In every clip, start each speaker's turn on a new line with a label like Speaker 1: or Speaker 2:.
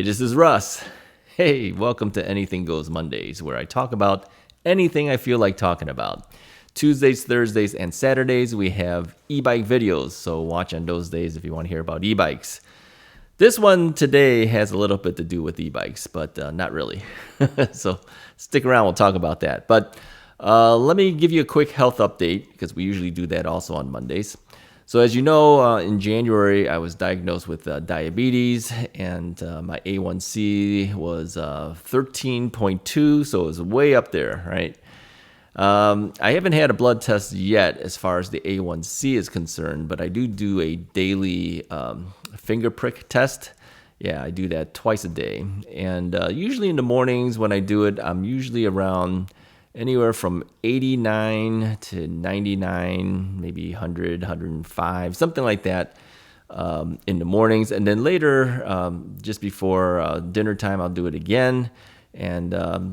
Speaker 1: this is Russ. Hey, welcome to Anything Goes Mondays, where I talk about anything I feel like talking about. Tuesdays, Thursdays, and Saturdays, we have e-bike videos, so watch on those days if you want to hear about e-bikes. This one today has a little bit to do with e-bikes, but not really. So stick around, we'll talk about that. But let me give you a quick health update, because we usually do that also on Mondays. So as you know, in January, I was diagnosed with diabetes, and my A1C was 13.2, so it was way up there, right? I haven't had a blood test yet as far as the A1C is concerned, but I do a daily finger prick test. Yeah, I do that twice a day. And usually in the mornings when I do it, I'm usually around anywhere from 89 to 99, maybe 100, 105, something like that in the mornings. And then later, just before dinner time, I'll do it again. And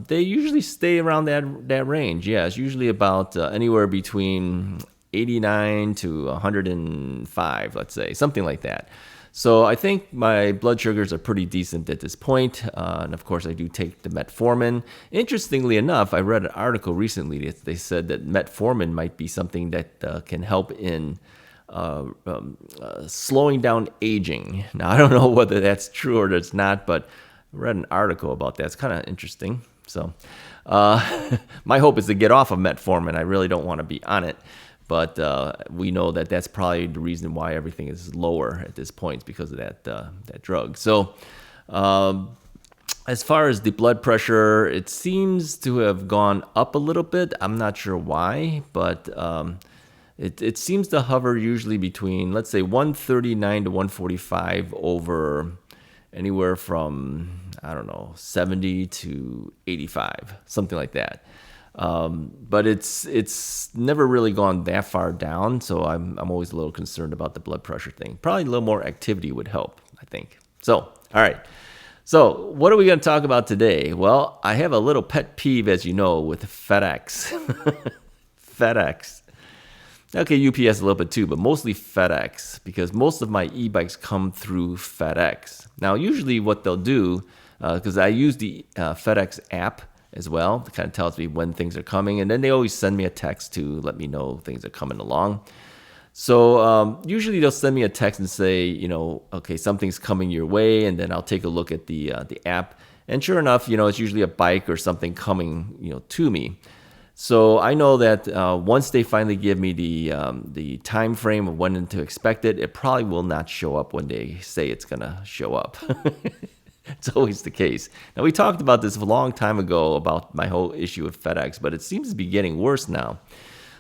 Speaker 1: they usually stay around that range. Yeah, it's usually about anywhere between 89 to 105, let's say, something like that. So I think my blood sugars are pretty decent at this point. And of course, I do take the metformin. Interestingly enough, I read an article recently that they said that metformin might be something that can help in slowing down aging. Now, I don't know whether that's true or it's not, but I read an article about that. It's kind of interesting. So my hope is to get off of metformin. I really don't want to be on it. But we know that that's probably the reason why everything is lower at this point, because of that drug. So as far as the blood pressure, it seems to have gone up a little bit. I'm not sure why, but it seems to hover usually between, let's say, 139 to 145 over anywhere from, 70 to 85, something like that. But it's never really gone that far down, so I'm always a little concerned about the blood pressure thing. Probably a little more activity would help, I think. So, all right. So, what are we going to talk about today? Well, I have a little pet peeve, as you know, with FedEx. FedEx. Okay, UPS a little bit too, but mostly FedEx, because most of my e-bikes come through FedEx. Now, usually what they'll do, because I use the FedEx app as well. It kind of tells me when things are coming, and then they always send me a text to let me know things are coming along. So usually they'll send me a text and say, okay, something's coming your way, and then I'll take a look at the app, and sure enough, it's usually a bike or something coming, to me. So I know that once they finally give me the time frame of when to expect it, it probably will not show up when they say it's gonna show up. It's always the case. Now, we talked about this a long time ago about my whole issue with FedEx, but it seems to be getting worse now.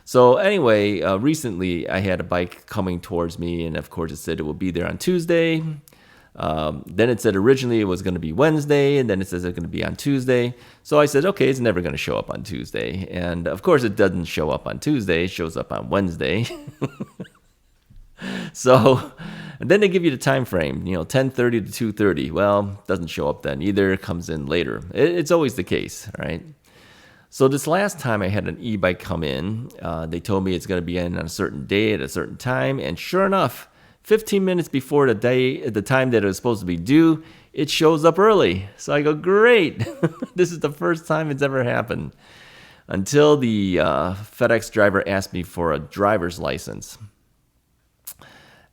Speaker 1: So anyway, recently I had a bike coming towards me, and of course it said it will be there on Tuesday. Then it said originally it was going to be Wednesday, and then it says it's going to be on Tuesday. So I said, okay, it's never going to show up on Tuesday. And of course it doesn't show up on Tuesday, it shows up on Wednesday. So, and then they give you the time frame, 10:30 to 2:30. Well, it doesn't show up then either. It comes in later. It's always the case, right? So this last time I had an e-bike come in, they told me it's going to be in on a certain day at a certain time. And sure enough, 15 minutes before the time that it was supposed to be due, it shows up early. So I go, great. This is the first time it's ever happened. Until the FedEx driver asked me for a driver's license.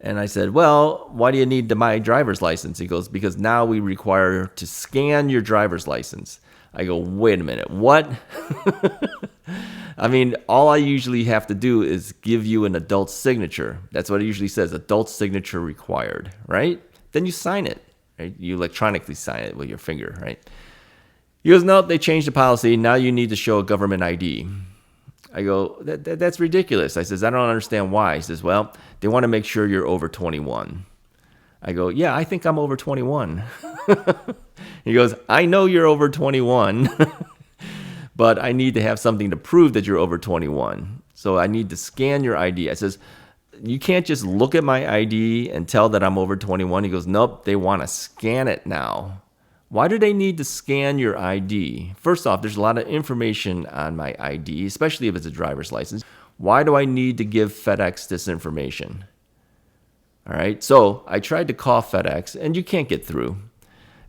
Speaker 1: And I said, well, why do you need my driver's license? He goes, because now we require to scan your driver's license. I go, wait a minute, what? I mean, all I usually have to do is give you an adult signature. That's what it usually says, adult signature required, right? Then you sign it, right? You electronically sign it with your finger, right? He goes, no, they changed the policy. Now you need to show a government ID. I go, that's ridiculous. I says, I don't understand why. He says, well, they want to make sure you're over 21. I go, yeah, I think I'm over 21. He goes, I know you're over 21, but I need to have something to prove that you're over 21. So I need to scan your ID. I says, you can't just look at my ID and tell that I'm over 21. He goes, nope, they want to scan it now. Why do they need to scan your ID? First off, there's a lot of information on my ID, especially if it's a driver's license. Why do I need to give FedEx this information? All right, so I tried to call FedEx, and you can't get through.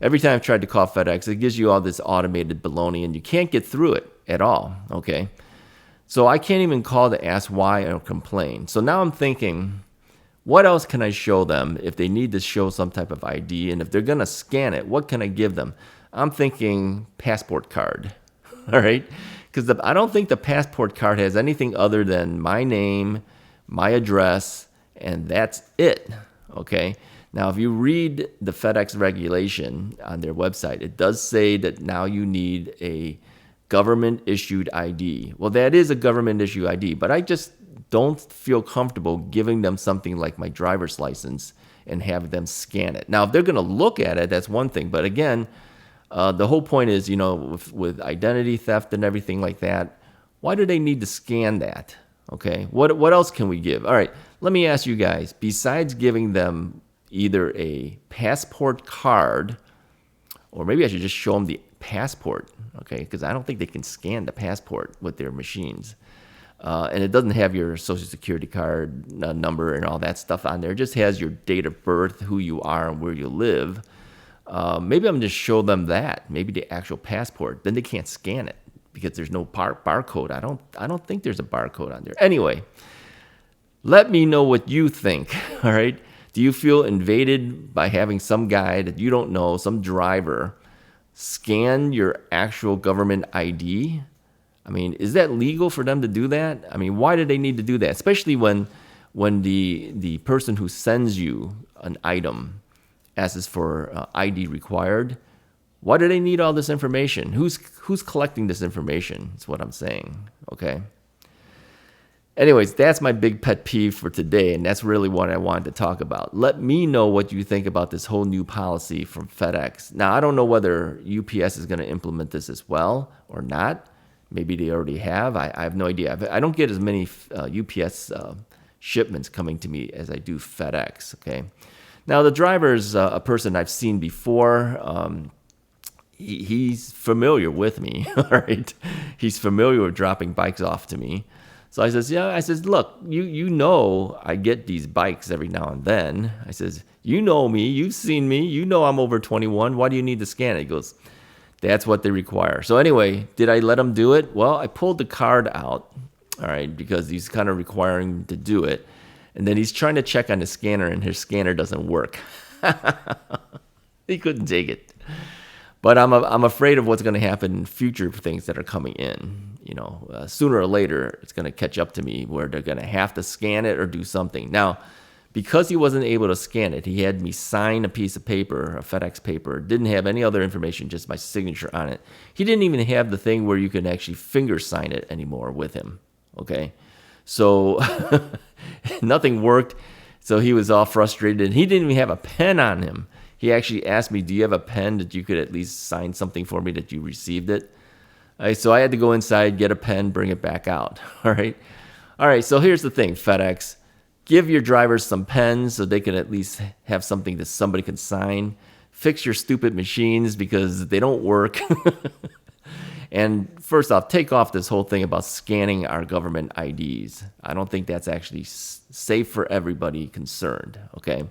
Speaker 1: every time I've tried to call FedEx, it gives you all this automated baloney, and you can't get through it at all, okay? So I can't even call to ask why or complain. So now I'm thinking, what else can I show them if they need to show some type of ID? And if they're going to scan it, what can I give them? I'm thinking passport card, all right? Because I don't think the passport card has anything other than my name, my address, and that's it, okay? Now, if you read the FedEx regulation on their website, it does say that now you need a government-issued ID. Well, that is a government-issued ID, but I just don't feel comfortable giving them something like my driver's license and have them scan it. Now, if they're going to look at it, that's one thing. But again, the whole point is, you know, with identity theft and everything like that, why do they need to scan that? Okay, what else can we give? All right, let me ask you guys, besides giving them either a passport card, or maybe I should just show them the passport, okay, because I don't think they can scan the passport with their machines. And it doesn't have your social security card number and all that stuff on there. It just has your date of birth, who you are, and where you live. Maybe I'm just show them that, maybe the actual passport. Then they can't scan it because there's no barcode. I don't think there's a barcode on there. Anyway, let me know what you think, all right? Do you feel invaded by having some guy that you don't know, some driver, scan your actual government ID? I mean, is that legal for them to do that? I mean, why do they need to do that? Especially when the person who sends you an item asks for ID required. Why do they need all this information? Who's collecting this information? Is what I'm saying, okay? Anyways, that's my big pet peeve for today, and that's really what I wanted to talk about. Let me know what you think about this whole new policy from FedEx. Now, I don't know whether UPS is going to implement this as well or not. Maybe they already have. I have no idea. I don't get as many UPS shipments coming to me as I do FedEx, okay? Now, the driver is a person I've seen before. He's familiar with me, all right? He's familiar with dropping bikes off to me. So I says, look, you know I get these bikes every now and then. I says, you know me, you've seen me, you know I'm over 21. Why do you need to scan it? He goes, that's what they require. So anyway, did I let him do it? Well, I pulled the card out, all right, because he's kind of requiring me to do it. And then he's trying to check on the scanner, and his scanner doesn't work. He couldn't take it. But I'm afraid of what's going to happen in future things that are coming in. You know, sooner or later, it's going to catch up to me where they're going to have to scan it or do something. Now, because he wasn't able to scan it, he had me sign a piece of paper, a FedEx paper. Didn't have any other information, just my signature on it. He didn't even have the thing where you can actually finger sign it anymore with him, okay? So nothing worked. So he was all frustrated, and he didn't even have a pen on him. He actually asked me, do you have a pen that you could at least sign something for me that you received it? So I had to go inside, get a pen, bring it back out. All right, so here's the thing, FedEx. Give your drivers some pens so they can at least have something that somebody can sign. Fix your stupid machines because they don't work. And first off, take off this whole thing about scanning our government IDs. I don't think that's actually safe for everybody concerned, okay?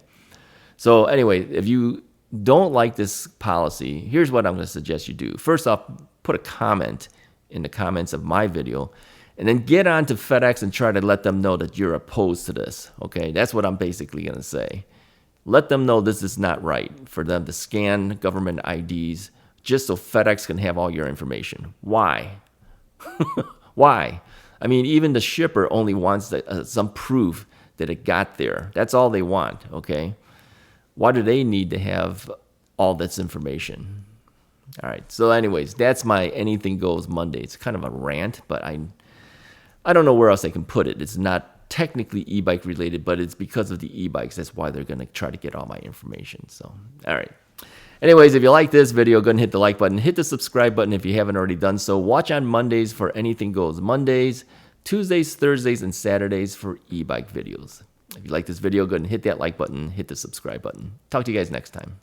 Speaker 1: So anyway, if you don't like this policy, here's what I'm going to suggest you do. First off, put a comment in the comments of my video, and then get on to FedEx and try to let them know that you're opposed to this, okay? That's what I'm basically going to say. Let them know this is not right for them to scan government IDs just so FedEx can have all your information. Why? Why? I mean, even the shipper only wants some proof that it got there. That's all they want, okay? Why do they need to have all this information? All right, so anyways, that's my Anything Goes Monday. It's kind of a rant, but I don't know where else I can put it. It's not technically e-bike related, but it's because of the e-bikes. That's why they're going to try to get all my information. So, all right. Anyways, if you like this video, go ahead and hit the like button. Hit the subscribe button if you haven't already done so. Watch on Mondays for Anything Goes Mondays, Tuesdays, Thursdays, and Saturdays for e-bike videos. If you like this video, go ahead and hit that like button, hit the subscribe button. Talk to you guys next time.